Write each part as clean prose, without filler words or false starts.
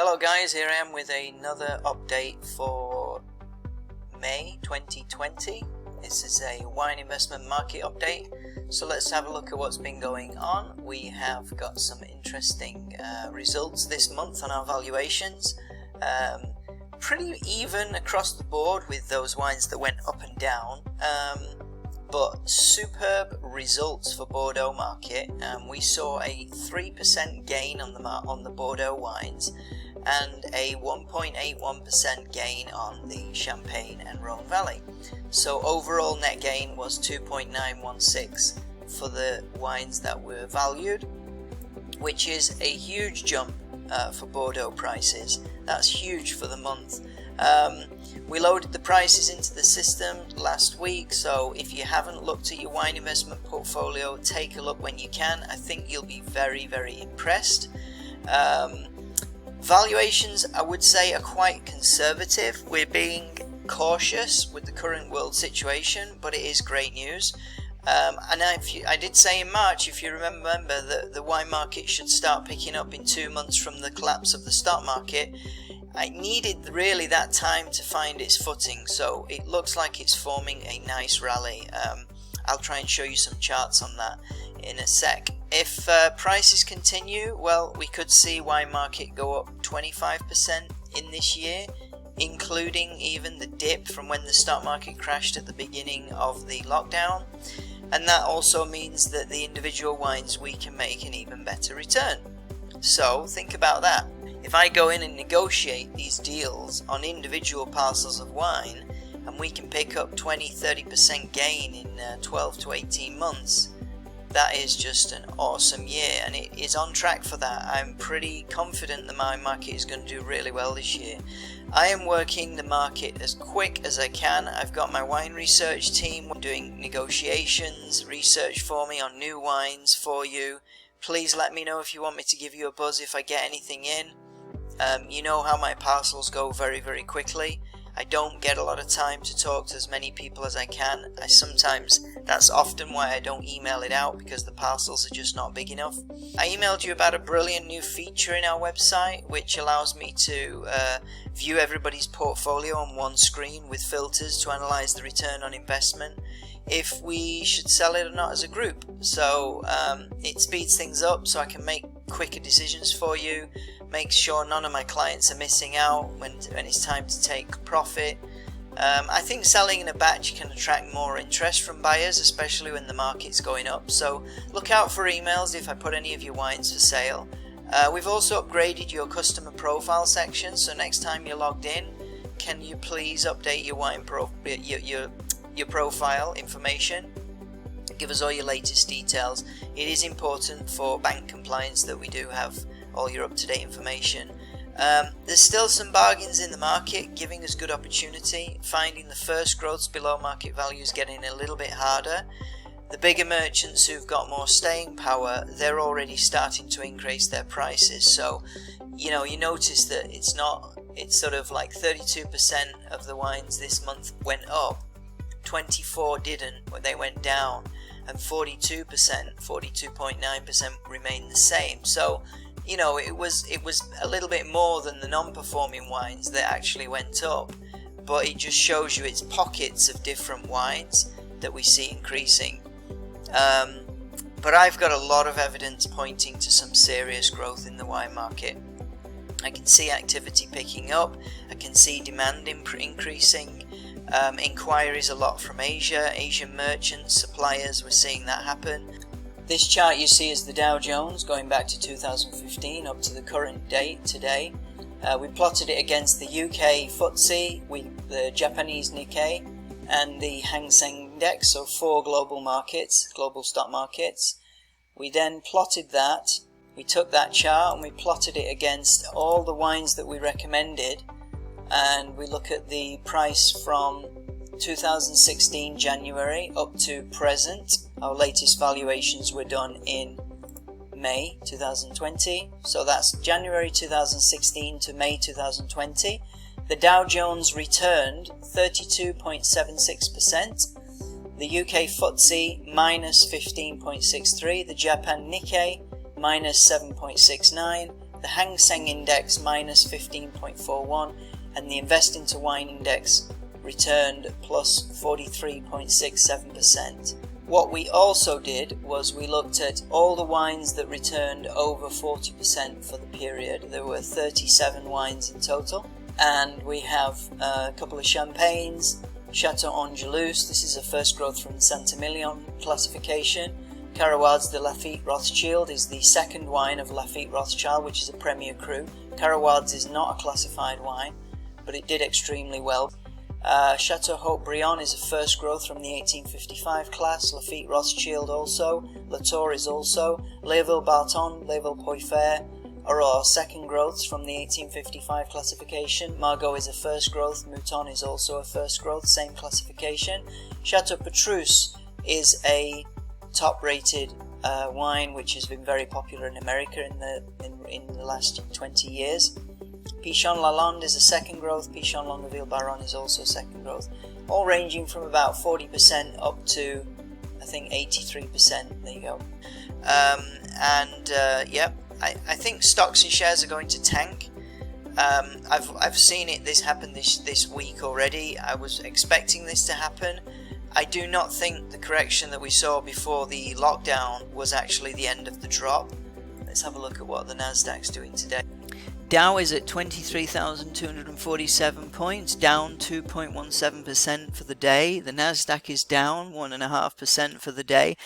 Hello guys, here I am with another update for May 2020. This is a wine investment market update. So let's have a look at what's been going on. We have got some interesting results this month on our valuations. Pretty even across the board with those wines that went up and down. But superb results for Bordeaux market. We saw a 3% gain on the Bordeaux wines and a 1.81% gain on the Champagne and Rhone Valley. So overall net gain was 2.916 for the wines that were valued, which is a huge jump for Bordeaux prices. That's huge for the month. We loaded the prices into the system last week, so if you haven't looked at your wine investment portfolio, take a look when you can. I think you'll be very, very impressed. Valuations, I would say, are quite conservative. We're being cautious with the current world situation, but it is great news. And I did say in March, if you remember, that the wine market should start picking up in 2 months from the collapse of the stock market. I needed really that time to find its footing, so it looks like it's forming a nice rally. I'll try and show you some charts on that in a sec. If prices continue, well, we could see wine market go up 25% in this year, including even the dip from when the stock market crashed at the beginning of the lockdown. And that also means that the individual wines, we can make an even better return. So think about that. If I go in and negotiate these deals on individual parcels of wine and we can pick up 20-30% gain in 12 to 18 months, that is just an awesome year, and it is on track for that. I'm pretty confident the wine market is going to do really well this year. I am working the market as quick as I can. I've got my wine research team doing negotiations, research for me on new wines for you. Please let me know if you want me to give you a buzz if I get anything in. You know how my parcels go very, very quickly. I don't get a lot of time to talk to as many people as I can. That's often why I don't email it out, because the parcels are just not big enough. I emailed you about a brilliant new feature in our website, which allows me to view everybody's portfolio on one screen with filters to analyze the return on investment, if we should sell it or not as a group. So it speeds things up so I can make quicker decisions for you, make sure none of my clients are missing out when it's time to take profit. I think selling in a batch can attract more interest from buyers, especially when the market's going up. So look out for emails if I put any of your wines for sale. We've also upgraded your customer profile section, so next time you're logged in, can you please update your wine your profile information? Give us all your latest details. It is important for bank compliance that we do have all your up-to-date information. There's still some bargains in the market, giving us good opportunity. Finding the first growths below market value is getting a little bit harder. The bigger merchants who've got more staying power, they're already starting to increase their prices. So, you notice that it's sort of like 32% of the wines this month went up, 24 didn't, they went down, and 42%, 42.9% remained the same. So, it was a little bit more than the non-performing wines that actually went up, but it just shows you it's pockets of different wines that we see increasing. But I've got a lot of evidence pointing to some serious growth in the wine market. I can see activity picking up, I can see demand increasing, inquiries a lot from Asia, Asian merchants, suppliers, we're seeing that happen. This chart you see is the Dow Jones going back to 2015 up to the current date today. We plotted it against the UK FTSE, the Japanese Nikkei, and the Hang Seng Index, so 4 global stock markets. We then plotted that. We took that chart and we plotted it against all the wines that we recommended, and we look at the price from 2016 January up to present. Our latest valuations were done in May 2020, so that's January 2016 to May 2020. The Dow Jones returned 32.76%, the UK FTSE minus 15.63%, the Japan Nikkei minus 7.69%, the Hang Seng Index minus 15.41, and the Invest into Wine Index returned plus 43.67%. What we also did was we looked at all the wines that returned over 40% for the period. There were 37 wines in total, and we have a couple of champagnes. Chateau Angelus, this is a first growth from the Saint-Emilion classification. Carroirs de Lafite Rothschild is the second wine of Lafite Rothschild, which is a premier cru. Carroirs is not a classified wine, but it did extremely well. Chateau Haut-Brion is a first growth from the 1855 class. Lafite Rothschild also. Latour is also. Léville Barton, Léville Poifer are our second growths from the 1855 classification. Margaux is a first growth. Mouton is also a first growth, same classification. Chateau Petrus is a top-rated wine which has been very popular in America in the last 20 years. Pichon Lalande is a second growth. Pichon Longueville Baron is also second growth. All ranging from about 40% up to, I think, 83%. There you go. Yep, I think stocks and shares are going to tank. I've seen this happen this week already. I was expecting this to happen. I do not think the correction that we saw before the lockdown was actually the end of the drop. Let's have a look at what the Nasdaq's doing today. Dow is at 23,247 points, down 2.17% for the day. The Nasdaq is down 1.5% for the day.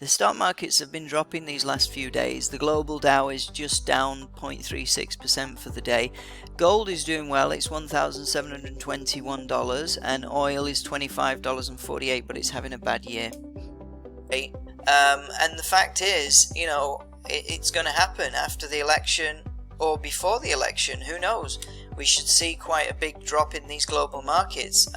The stock markets have been dropping these last few days. The global Dow is just down 0.36% for the day. Gold is doing well. It's $1,721, and oil is $25.48, but it's having a bad year. And the fact is, you know, it's going to happen after the election or before the election. Who knows? We should see quite a big drop in these global markets.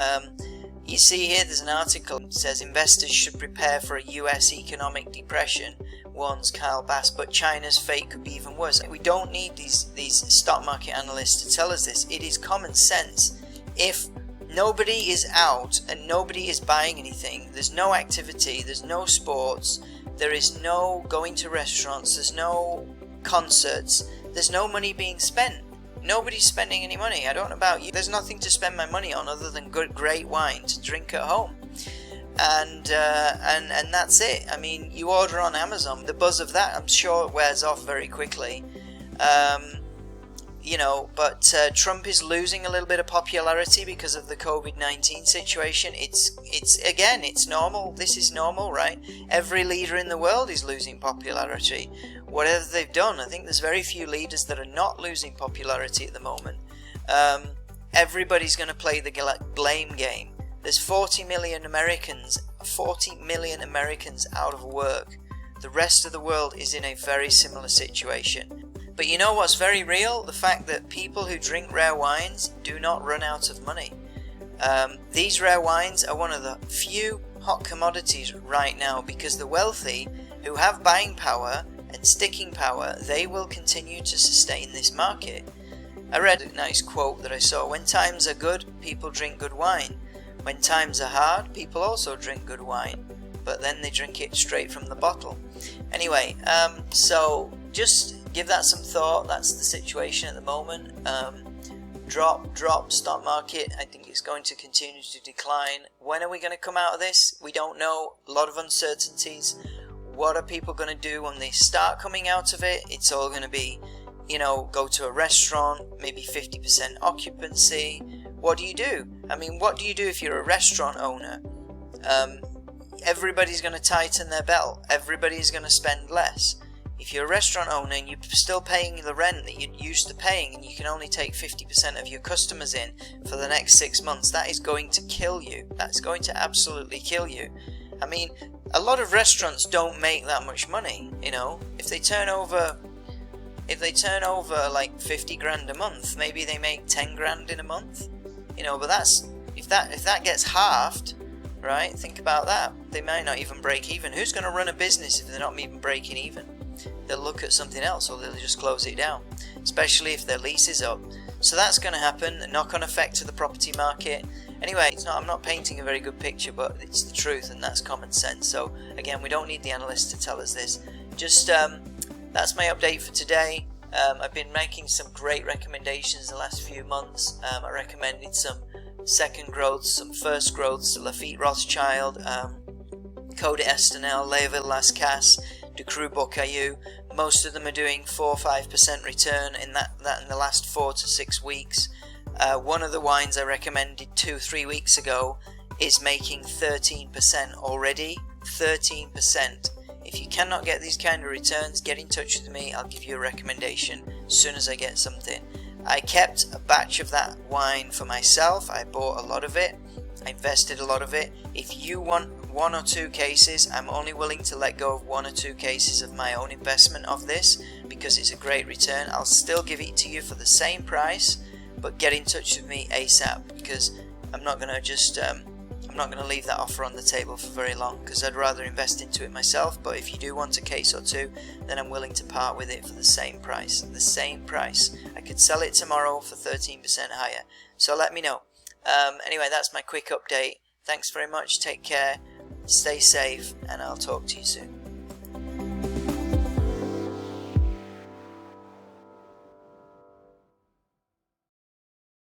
You see here, there's an article that says investors should prepare for a US economic depression, warns Kyle Bass, but China's fate could be even worse. We don't need these stock market analysts to tell us this. It is common sense. If nobody is out and nobody is buying anything, there's no activity, there's no sports, there is no going to restaurants, there's no concerts, there's no money being spent. Nobody's spending any money. I don't know about you. There's nothing to spend my money on other than good, great wine to drink at home, and that's it. I mean, you order on Amazon. The buzz of that, I'm sure, wears off very quickly. You know, but Trump is losing a little bit of popularity because of the COVID-19 situation. It's normal. This is normal, right? Every leader in the world is losing popularity. Whatever they've done, I think there's very few leaders that are not losing popularity at the moment. Everybody's going to play the blame game. There's 40 million Americans out of work. The rest of the world is in a very similar situation. But you know what's very real? The fact that people who drink rare wines do not run out of money. These rare wines are one of the few hot commodities right now because the wealthy who have buying power and sticking power, they will continue to sustain this market. I read a nice quote that I saw. When times are good, people drink good wine. When times are hard, people also drink good wine, but then they drink it straight from the bottle. Anyway, so just give that some thought. That's the situation at the moment. Drop stock market. I think it's going to continue to decline. When are we going to come out of this? We don't know. A lot of uncertainties. What are people going to do when they start coming out of it? It's all going to be, you know, go to a restaurant, maybe 50% occupancy. What do you do? I mean, what do you do if you're a restaurant owner? Everybody's going to tighten their belt. Everybody's going to spend less. If you're a restaurant owner and you're still paying the rent that you're used to paying and you can only take 50% of your customers in for the next 6 months, that is going to kill you. That's going to absolutely kill you. I mean, a lot of restaurants don't make that much money, you know. If they turn over like 50 grand a month, maybe they make 10 grand in a month, you know. But that's if that gets halved, right? Think about that. They might not even break even. Who's going to run a business if they're not even breaking even? They'll look at something else, or they'll just close it down, especially if their lease is up. So that's going to happen. A knock-on effect to the property market. Anyway, I'm not painting a very good picture, but it's the truth, and that's common sense. So again, we don't need the analysts to tell us this. Just that's my update for today. I've been making some great recommendations the last few months. I recommended some second growths, some first growths, Lafitte Rothschild, Code Estenel, Level Las Cas, De Cru Bocayu. Most of them are doing 4-5% return in that in the last 4 to 6 weeks. One of the wines I recommended 2-3 weeks ago is making 13% already. 13%. If you cannot get these kind of returns, get in touch with me. I'll give you a recommendation as soon as I get something. I kept a batch of that wine for myself. I bought a lot of it. I invested a lot of it. If you want 1 or 2 cases, I'm only willing to let go of 1 or 2 cases of my own investment of this because it's a great return. I'll still give it to you for the same price, but get in touch with me ASAP, because I'm not going to just I'm not going to leave that offer on the table for very long, because I'd rather invest into it myself. But if you do want a case or 2, then I'm willing to part with it for the same price. The same price. I could sell it tomorrow for 13% higher. So let me know. Anyway, that's my quick update. Thanks very much. Take care. Stay safe, and I'll talk to you soon.